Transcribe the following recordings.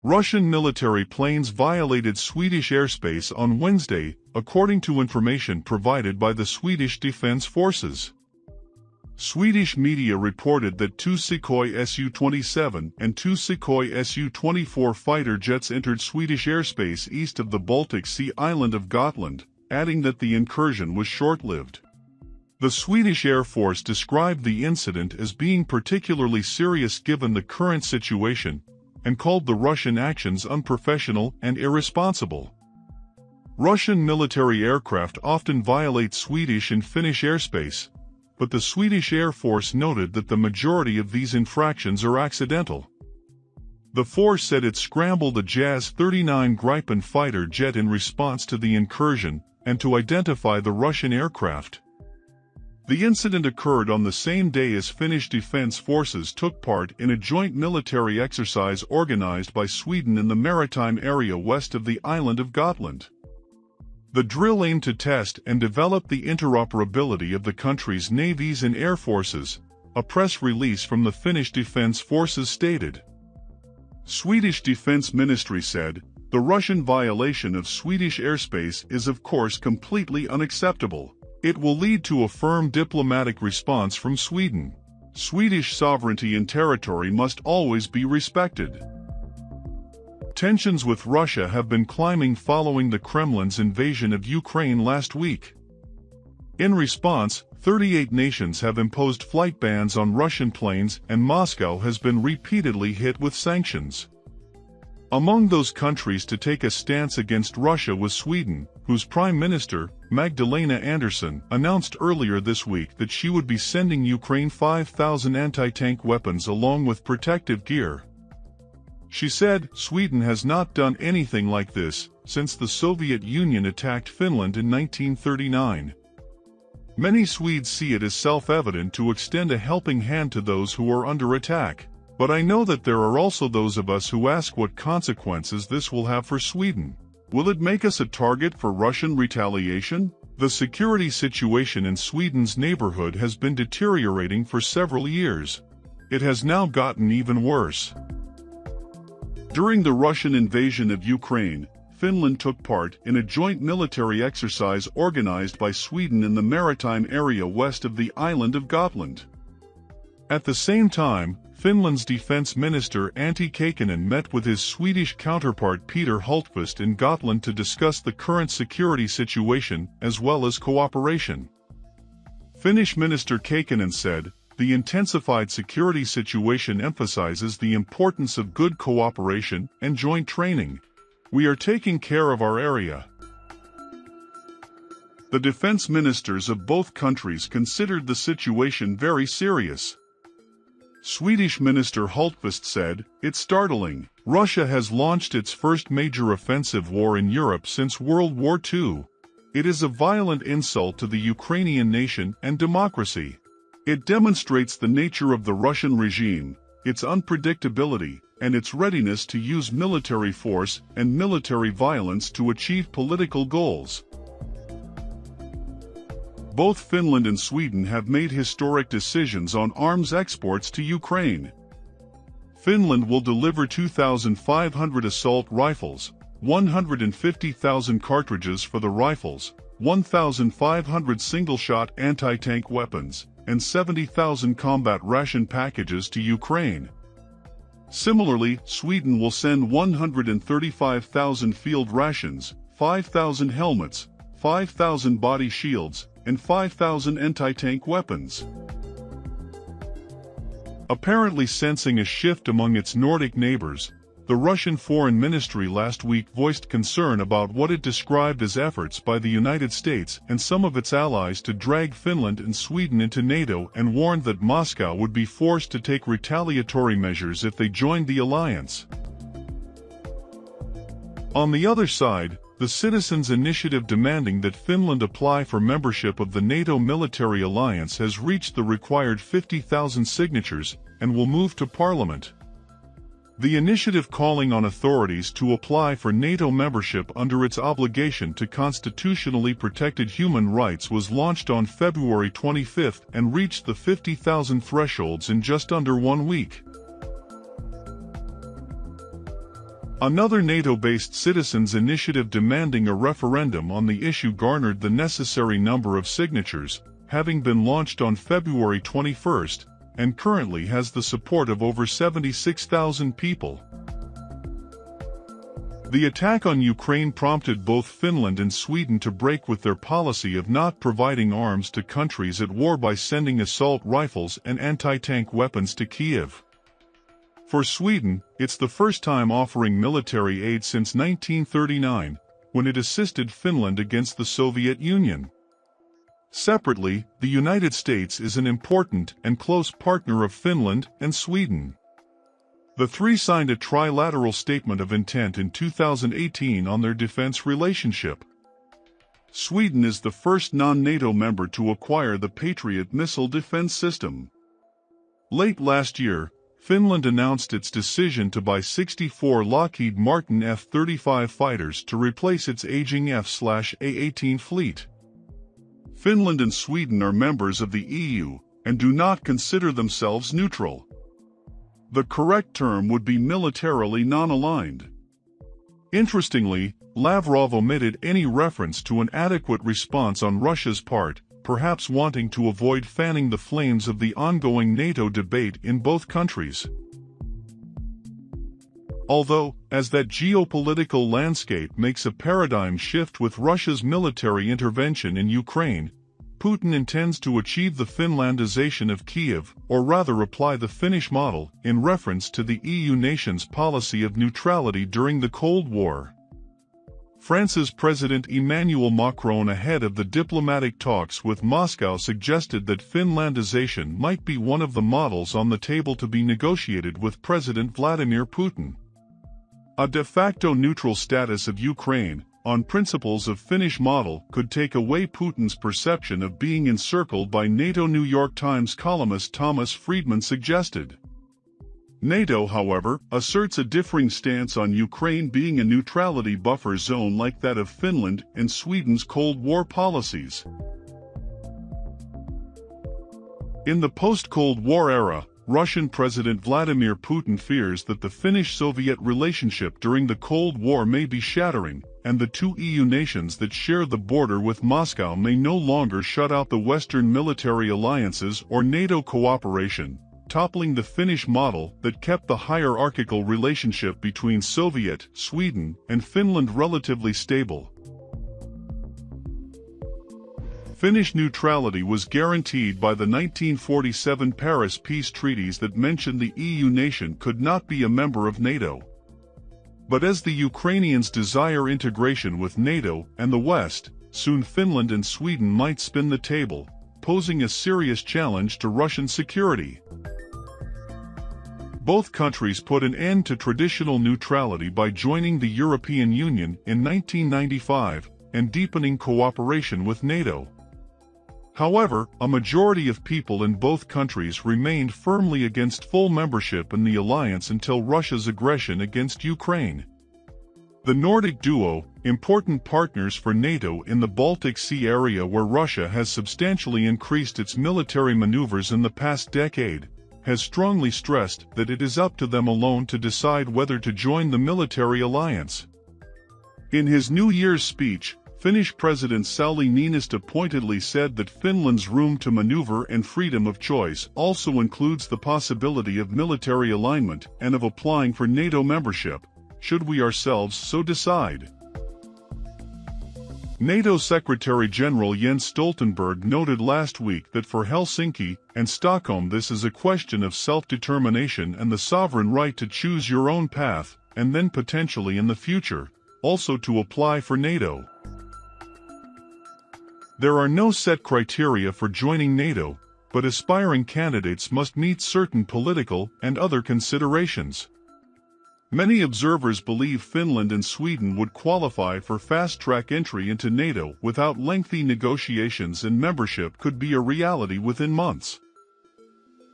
Russian military planes violated Swedish airspace on Wednesday, according to information provided by the Swedish Defense Forces. Swedish media reported that two Sukhoi Su-27 and two Sukhoi Su-24 fighter jets entered Swedish airspace east of the Baltic Sea island of Gotland, adding that the incursion was short-lived. The Swedish Air Force described the incident as being particularly serious given the current situation, and called the Russian actions unprofessional and irresponsible. Russian military aircraft often violate Swedish and Finnish airspace, but the Swedish Air Force noted that the majority of these infractions are accidental. The force said it scrambled a Jas-39 Gripen fighter jet in response to the incursion and to identify the Russian aircraft. The incident occurred on the same day as Finnish defense forces took part in a joint military exercise organized by Sweden in the maritime area west of the island of Gotland. The drill aimed to test and develop the interoperability of the country's navies and air forces, a press release from the Finnish Defense Forces stated. Swedish Defense Ministry said, "The Russian violation of Swedish airspace is of course completely unacceptable. It will lead to a firm diplomatic response from Sweden. Swedish sovereignty and territory must always be respected." Tensions with Russia have been climbing following the Kremlin's invasion of Ukraine last week. In response, 38 nations have imposed flight bans on Russian planes, and Moscow has been repeatedly hit with sanctions. Among those countries to take a stance against Russia was Sweden, whose Prime Minister, Magdalena Andersson, announced earlier this week that she would be sending Ukraine 5,000 anti-tank weapons along with protective gear. She said, "Sweden has not done anything like this since the Soviet Union attacked Finland in 1939. Many Swedes see it as self-evident to extend a helping hand to those who are under attack. But I know that there are also those of us who ask what consequences this will have for Sweden. Will it make us a target for Russian retaliation?" The security situation in Sweden's neighborhood has been deteriorating for several years. It has now gotten even worse. During the Russian invasion of Ukraine, Finland took part in a joint military exercise organized by Sweden in the maritime area west of the island of Gotland. At the same time, Finland's defense minister Antti Kaikkonen met with his Swedish counterpart Peter Hultqvist in Gotland to discuss the current security situation as well as cooperation. Finnish Minister Kaikkonen said, "The intensified security situation emphasizes the importance of good cooperation and joint training. We are taking care of our area." The defense ministers of both countries considered the situation very serious. Swedish Minister Hultqvist said, "It's startling. Russia has launched its first major offensive war in Europe since World War II. It is a violent insult to the Ukrainian nation and democracy. It demonstrates the nature of the Russian regime, its unpredictability, and its readiness to use military force and military violence to achieve political goals." Both Finland and Sweden have made historic decisions on arms exports to Ukraine. Finland will deliver 2,500 assault rifles, 150,000 cartridges for the rifles, 1,500 single-shot anti-tank weapons, and 70,000 combat ration packages to Ukraine. Similarly, Sweden will send 135,000 field rations, 5,000 helmets, 5,000 body shields, and 5,000 anti-tank weapons. Apparently sensing a shift among its Nordic neighbors, the Russian Foreign Ministry last week voiced concern about what it described as efforts by the United States and some of its allies to drag Finland and Sweden into NATO, and warned that Moscow would be forced to take retaliatory measures if they joined the alliance. On the other side, the Citizens' Initiative demanding that Finland apply for membership of the NATO military alliance has reached the required 50,000 signatures and will move to Parliament. The initiative, calling on authorities to apply for NATO membership under its obligation to constitutionally protected human rights, was launched on February 25 and reached the 50,000 thresholds in just under 1 week. Another NATO-based citizens' initiative demanding a referendum on the issue garnered the necessary number of signatures, having been launched on February 21, and currently has the support of over 76,000 people. The attack on Ukraine prompted both Finland and Sweden to break with their policy of not providing arms to countries at war by sending assault rifles and anti-tank weapons to Kyiv. For Sweden, it's the first time offering military aid since 1939, when it assisted Finland against the Soviet Union. Separately, the United States is an important and close partner of Finland and Sweden. The three signed a trilateral statement of intent in 2018 on their defense relationship. Sweden is the first non-NATO member to acquire the Patriot missile defense system. Late last year, Finland announced its decision to buy 64 Lockheed Martin F-35 fighters to replace its aging F/A-18 fleet. Finland and Sweden are members of the EU and do not consider themselves neutral. The correct term would be militarily non-aligned. Interestingly, Lavrov omitted any reference to an adequate response on Russia's part, perhaps wanting to avoid fanning the flames of the ongoing NATO debate in both countries. Although, as that geopolitical landscape makes a paradigm shift with Russia's military intervention in Ukraine, Putin intends to achieve the Finlandization of Kyiv, or rather apply the Finnish model, in reference to the EU nations' policy of neutrality during the Cold War. France's President Emmanuel Macron, ahead of the diplomatic talks with Moscow, suggested that Finlandization might be one of the models on the table to be negotiated with President Vladimir Putin. A de facto neutral status of Ukraine, on principles of Finnish model, could take away Putin's perception of being encircled by NATO. New York Times columnist Thomas Friedman suggested. NATO, however, asserts a differing stance on Ukraine being a neutrality buffer zone like that of Finland and Sweden's Cold War policies. In the post-Cold War era, Russian President Vladimir Putin fears that the Finnish-Soviet relationship during the Cold War may be shattering, and the two EU nations that share the border with Moscow may no longer shut out the Western military alliances or NATO cooperation, toppling the Finnish model that kept the hierarchical relationship between Soviet, Sweden, and Finland relatively stable. Finnish neutrality was guaranteed by the 1947 Paris Peace Treaties that mentioned the EU nation could not be a member of NATO. But as the Ukrainians desire integration with NATO and the West, soon Finland and Sweden might spin the table, posing a serious challenge to Russian security. Both countries put an end to traditional neutrality by joining the European Union in 1995 and deepening cooperation with NATO. However, a majority of people in both countries remained firmly against full membership in the alliance until Russia's aggression against Ukraine. The Nordic duo, important partners for NATO in the Baltic Sea area where Russia has substantially increased its military maneuvers in the past decade, has strongly stressed that it is up to them alone to decide whether to join the military alliance. In his New Year's speech, Finnish President Sauli Niinistö pointedly said that Finland's room to maneuver and freedom of choice also includes the possibility of military alignment and of applying for NATO membership, should we ourselves so decide. NATO Secretary-General Jens Stoltenberg noted last week that for Helsinki and Stockholm this is a question of self-determination and the sovereign right to choose your own path, and then potentially in the future, also to apply for NATO. There are no set criteria for joining NATO, but aspiring candidates must meet certain political and other considerations. Many observers believe Finland and Sweden would qualify for fast-track entry into NATO without lengthy negotiations, and membership could be a reality within months.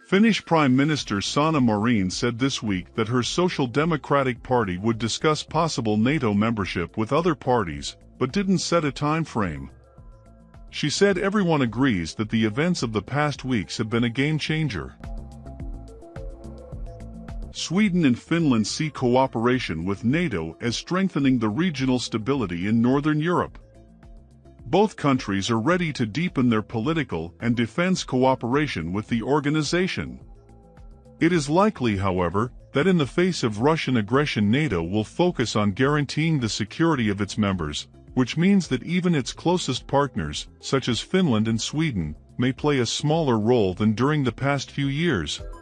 Finnish Prime Minister Sanna Marin said this week that her Social Democratic Party would discuss possible NATO membership with other parties, but didn't set a time frame. She said everyone agrees that the events of the past weeks have been a game changer. Sweden and Finland see cooperation with NATO as strengthening the regional stability in Northern Europe. Both countries are ready to deepen their political and defense cooperation with the organization. It is likely, however, that in the face of Russian aggression, NATO will focus on guaranteeing the security of its members, which means that even its closest partners, such as Finland and Sweden, may play a smaller role than during the past few years.